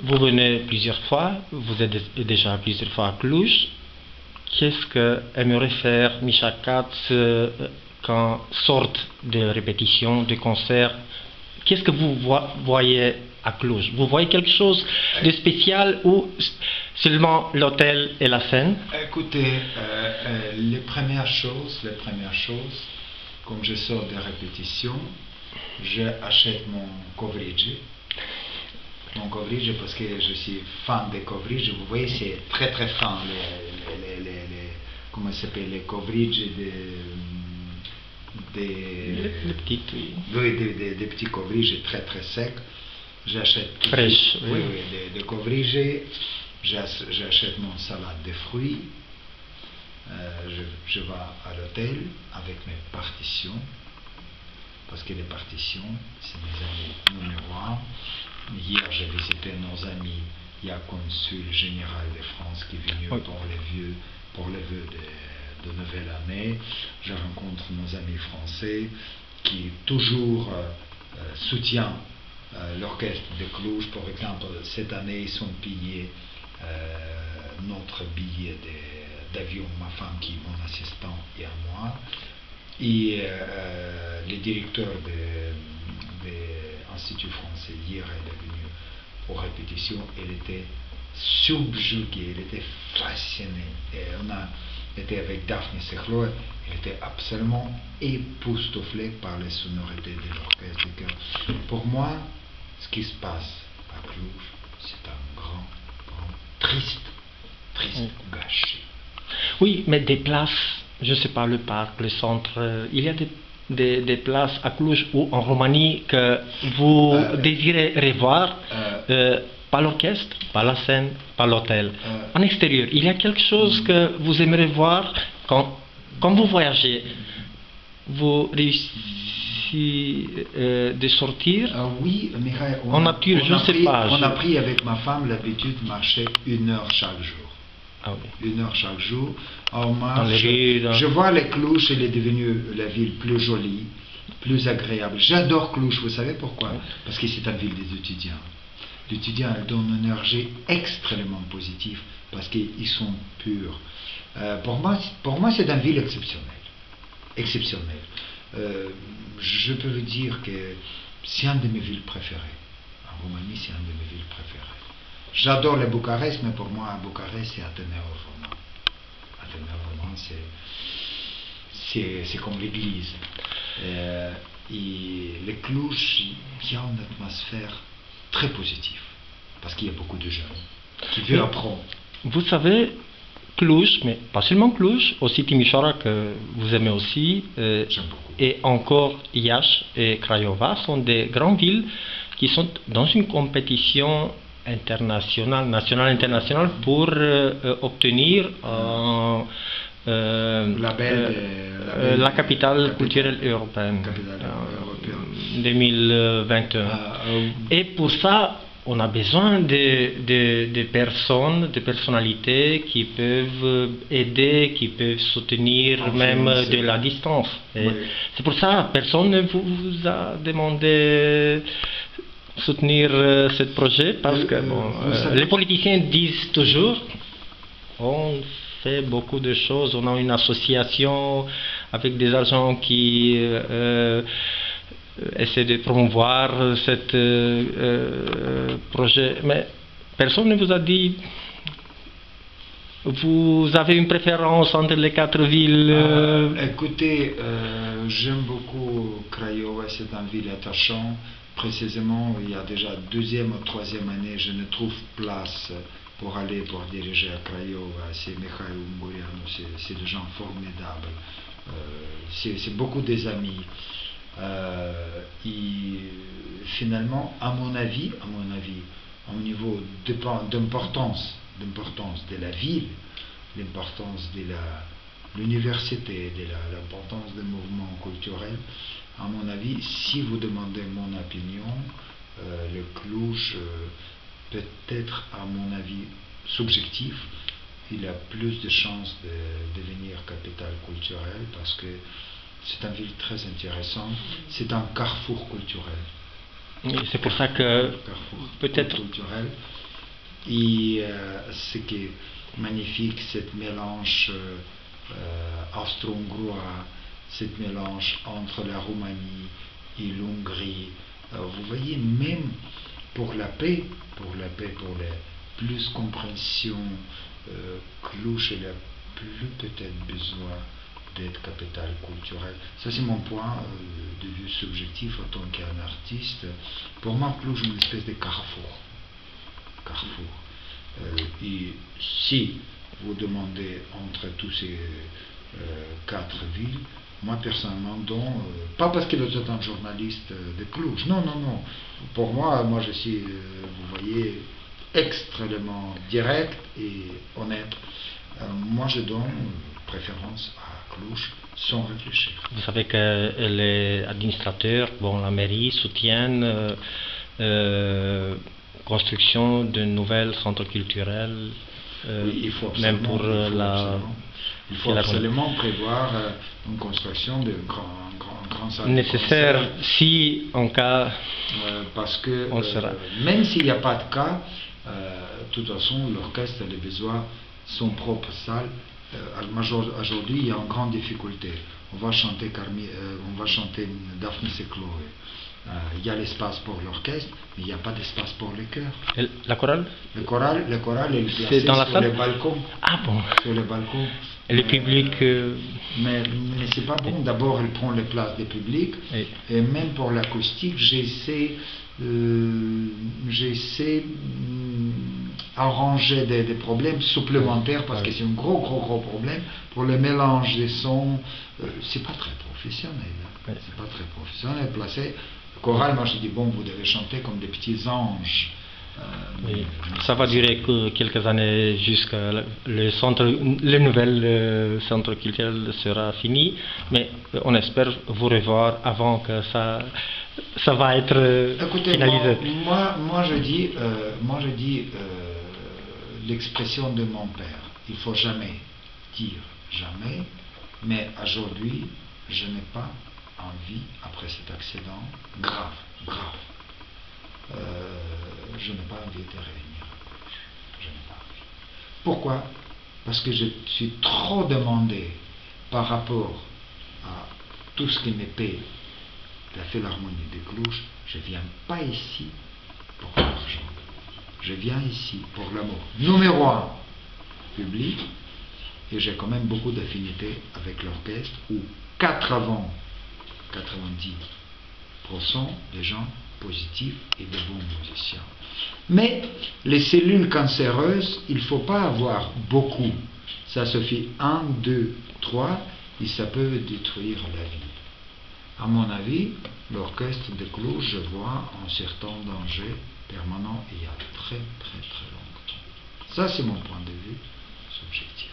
vous venez plusieurs fois, vous êtes déjà plusieurs fois à Cluj. Qu'est-ce que aimerait faire Misha Katz quand sorte de répétition, de concert? Qu'est-ce que vous voyez à Cluj? Vous voyez quelque chose de spécial ou seulement l'hôtel et la scène? Écoutez, les premières choses, comme je sors de répétition, j'achète mon coverage. Parce que je suis fan des coverages. Vous voyez, c'est très très fin comment ça s'appelle, les coverages des petits coverages très très secs. J'achète fraîche, oui. Des coverages. J'achète mon salade de fruits. Je vais à l'hôtel avec mes partitions, parce que les partitions, c'est mes amis numéro un. Hier, j'ai visité nos amis. Il y a le consul général de France qui est venu pour les vœux de nouvelle année. Je rencontre nos amis français qui toujours soutiennent l'orchestre de Cluj. Par exemple, cette année, ils ont payé notre billet d'avion, ma femme qui est mon assistant et à moi. Et le directeur de l'Institut français, hier, elle est venue aux répétitions, elle était subjuguée, elle était fascinée. Et on a été avec Daphne Sechlou, elle était absolument époustouflée par les sonorités de l'orchestre. Pour moi, ce qui se passe à Cluj, c'est un grand, triste gâchis. Oui, mais des places, je ne sais pas, le parc, le centre, il y a des places à Cluj ou en Roumanie que vous désirez revoir, pas l'orchestre, pas la scène, pas l'hôtel. En extérieur, il y a quelque chose que vous aimeriez voir quand vous voyagez. Vous réussissez de sortir oui, Mireille, en nature, je ne sais pas. On a pris avec ma femme l'habitude de marcher 1 heure chaque jour. Ah oui. 1 heure chaque jour. On marche. Dans les rues, Je vois les Cluj, elle est devenue la ville plus jolie, plus agréable. J'adore Cluj, vous savez pourquoi? Parce que c'est une ville des étudiants. Les étudiants donnent une énergie extrêmement positive parce qu'ils sont purs. Pour moi, c'est une ville exceptionnelle. Je peux vous dire que c'est une de mes villes préférées. En Roumanie, c'est une de mes villes préférées. J'adore le Bucarest, mais pour moi, Bucarest, c'est Athénée Roman. Athénée Roman, c'est comme l'église. Et le Cluj, il y a une atmosphère très positive, parce qu'il y a beaucoup de jeunes qui veulent apprendre. Vous savez, Cluj, mais pas seulement Cluj, aussi Timișoara que vous aimez aussi, et encore Iași et Craiova sont des grandes villes qui sont dans une compétition nationale pour obtenir la capitale culturelle européenne 2021. Et pour ça, on a besoin de personnes, de personnalités qui peuvent aider, qui peuvent soutenir même de la distance. Oui. C'est pour ça, personne ne vous a demandé soutenir ce projet, parce que les politiciens disent toujours on fait beaucoup de choses, on a une association avec des agents qui essaie de promouvoir ce projet, mais personne ne vous a dit vous avez une préférence entre les 4 villes. Écoutez, j'aime beaucoup Craiova, c'est une ville attachante. Précisément, il y a déjà 2e ou 3e année, je ne trouve place pour diriger à Craiova. C'est Mikhail Ungurianu, c'est des gens formidables. C'est beaucoup des amis. Et finalement, à mon avis, au niveau d'importance de la ville, l'importance de l'université, l'importance des mouvements culturels, à mon avis, si vous demandez mon opinion, le Cluj, peut-être à mon avis subjectif, il a plus de chances de devenir capitale culturelle, parce que c'est une ville très intéressante, c'est un carrefour culturel. C'est pour ça que peut-être culturel. Et ce qui est magnifique, cette mélange austro-hongrois, cette mélange entre la Roumanie et l'Hongrie. Vous voyez, même pour la paix, pour la plus compréhension, Cluj a plus peut-être besoin d'être capitale culturelle. Ça, c'est mon point de vue subjectif en tant qu'un artiste. Pour moi, Cluj est une espèce de carrefour. Et si vous demandez entre tous ces 4 villes, moi personnellement, pas parce que vous êtes un journaliste de Cluj, non. Pour moi, je suis, vous voyez, extrêmement direct et honnête. Moi, je donne préférence à Cluj sans réfléchir. Vous savez que les administrateurs, la mairie soutiennent construction de nouvelles centres culturels, oui, il faut même pour il faut absolument prévoir une construction d'un grand centre nécessaire si en cas parce que on sera. Même s'il n'y a pas de cas, de toute façon l'orchestre a besoin de son propre salle. Aujourd'hui il y a une grande difficulté. On va chanter Daphnis et Chloé. Il y a l'espace pour l'orchestre, mais il n'y a pas d'espace pour les chœurs. Et la chorale? Le chorale est placé dans la sur salle? les balcons. Ah bon? Sur les balcons. Et le public Mais c'est pas bon. D'abord, elle prend les places des publics. Et même pour l'acoustique, j'essaie arranger des problèmes supplémentaires parce que c'est un gros problème pour le mélange des sons. C'est pas très professionnel. C'est pas très professionnel placé. Chorale, moi je dis vous devez chanter comme des petits anges. Oui. Ça va durer que quelques années jusqu'à le nouvel centre culturel sera fini, mais on espère vous revoir avant que ça va être finalisé. Moi je dis l'expression de mon père. Il faut jamais dire jamais, mais aujourd'hui je n'ai pas envie, après cet accident grave, je n'ai pas envie de revenir. Je n'ai pas envie. Pourquoi? Parce que je suis trop demandé par rapport à tout ce qui me paie la Philharmonie de Cluj. Je ne viens pas ici pour l'argent. Je viens ici pour l'amour. Numéro 1, public, et j'ai quand même beaucoup d'affinités avec l'orchestre où 90% des gens positifs et de bons musiciens. Mais les cellules cancéreuses, il ne faut pas avoir beaucoup. Ça suffit 1, 2, 3 et ça peut détruire la vie. À mon avis, l'orchestre de Cluj, je vois un certain danger permanent il y a très longtemps. Ça, c'est mon point de vue subjectif.